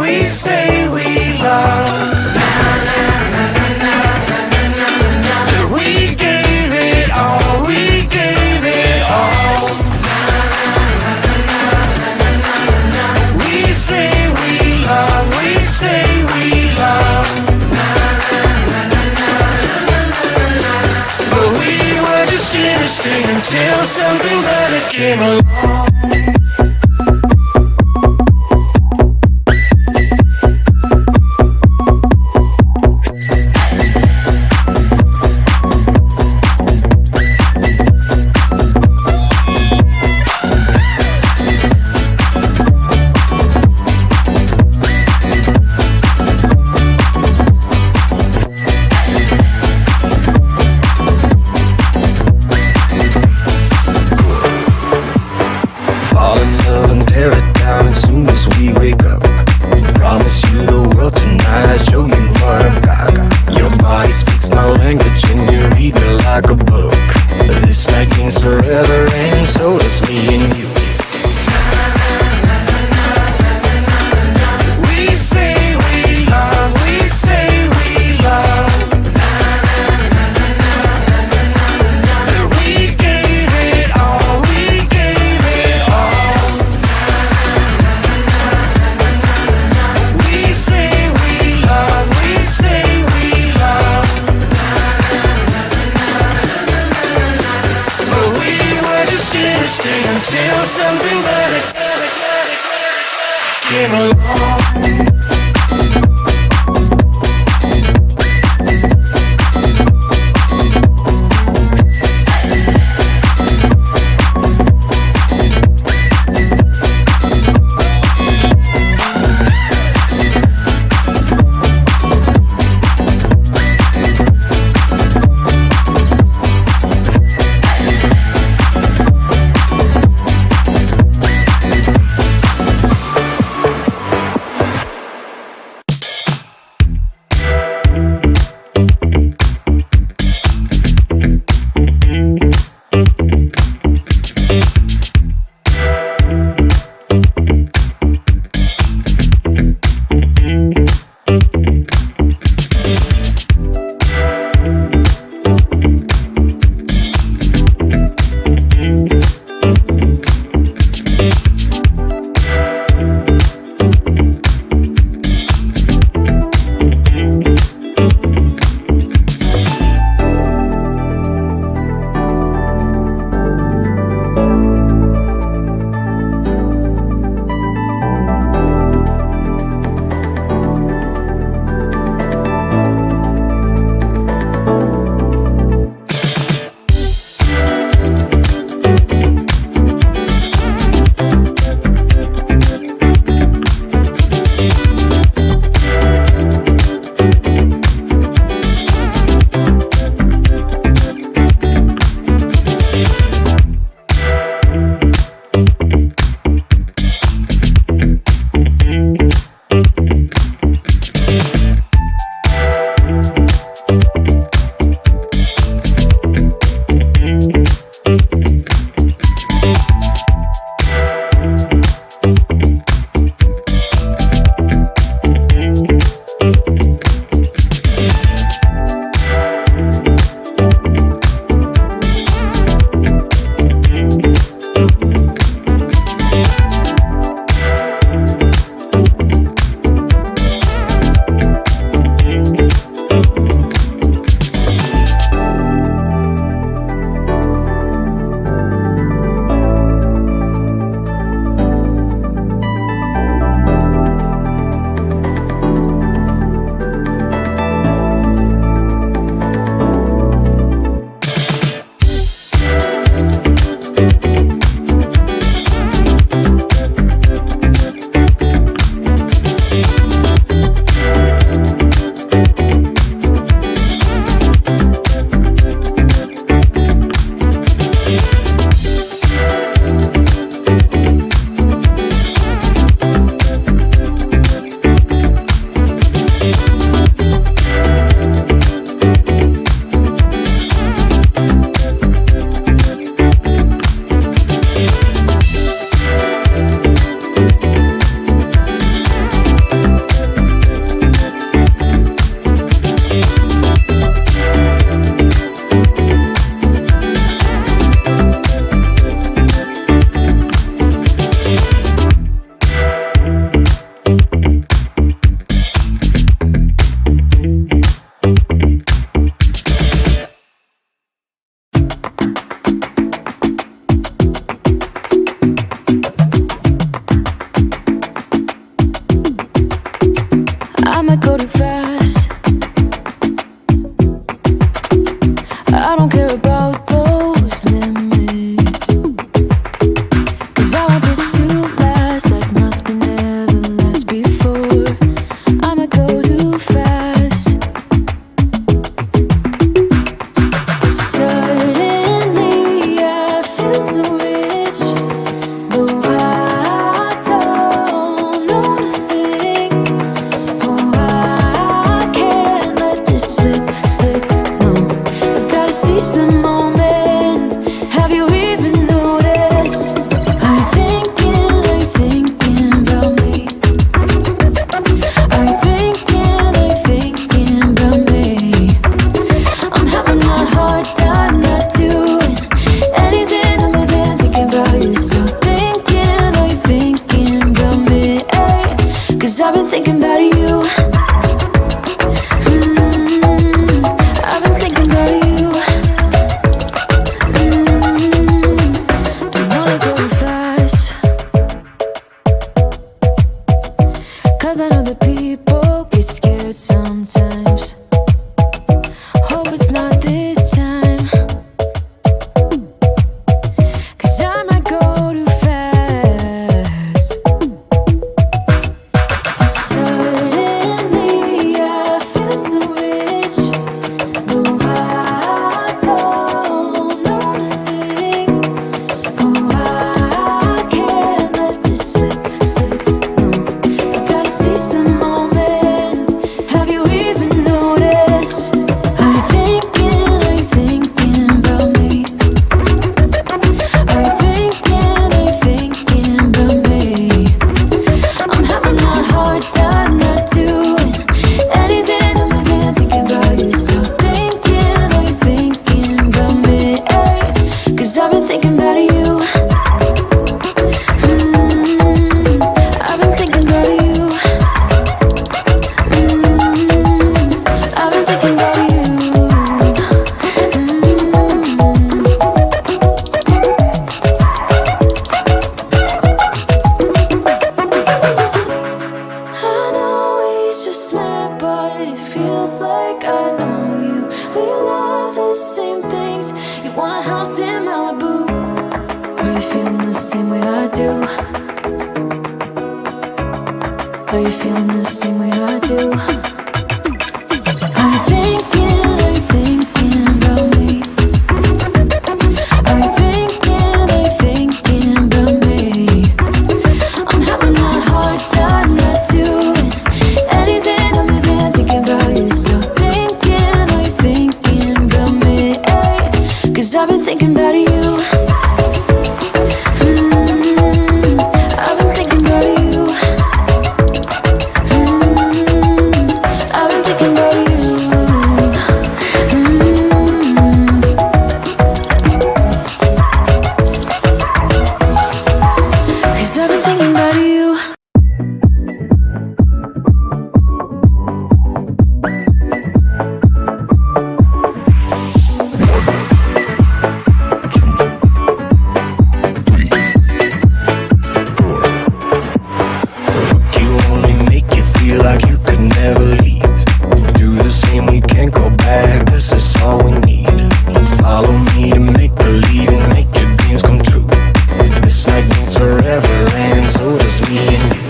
we say we love. We gave it all, we gave it all. We say we love, we say we love. But we were just interesting until something better came along. Until something better came along. 'Cause I've been thinking about you. I've been thinking about you. Don't wanna go too fast, 'cause I know that people get scared sometimes. Hope it's not this time, 'cause I might go too fast. Suddenly I feel so rich, though I don't know nothing. Oh, I can't let this slip. No, I gotta seize the moment. Have you even noticed? Are you thinking about me? Are you thinking about me? I'm having a hard time not doing anything other than thinking about you. So are you thinking about me? 'Cause I've been thinking about you. I've been thinking about you. I've been thinking about you. I know we just met, but it feels like I know you. We love the same things. You want a house in Malibu. Are you feeling the same way I do? Are you feeling the same way I do? Are you thinking about me? Are you thinking about me? I'm having a hard time not doing anything other than thinking about you. So are you thinking about me? 'Cause I've been thinking about you. I've been thinking about you. I've been thinking about you. Cause I've been thinking about you. You only make you feel like you could never leave. Do the same, we can't go back, 'cause that's all we need. Follow me to make believe and make your dreams come true. This night means forever, and so does me and you.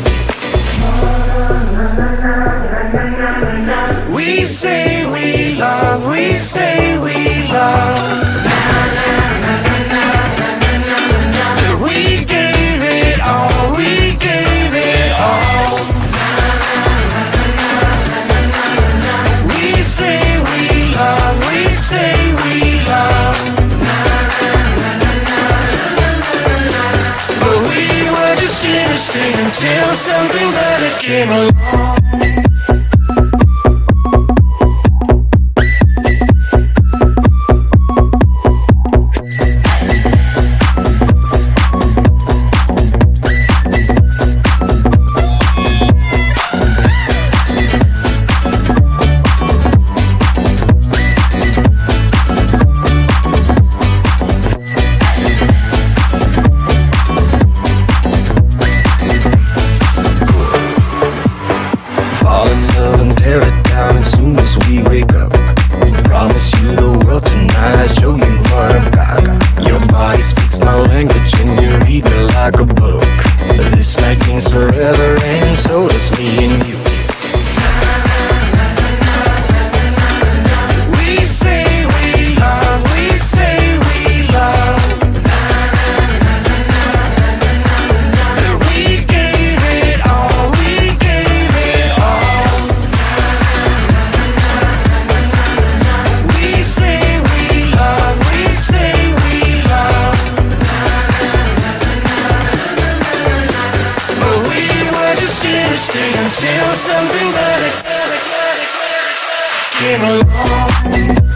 We say we love, we say we love. We gave it all, we gave it all. We say we love, we say we love. But we were just innocent until something better came along. Fall in love and tear it down as soon as we wake up. Promise you the world tonight, show you what I've got. Your body speaks my language and you read me like a book. This night means forever, and so does me and you. We say we love, we say we love. We gave it all, we gave it all. We say we love, we say we love. But we were just innocent until something better came along.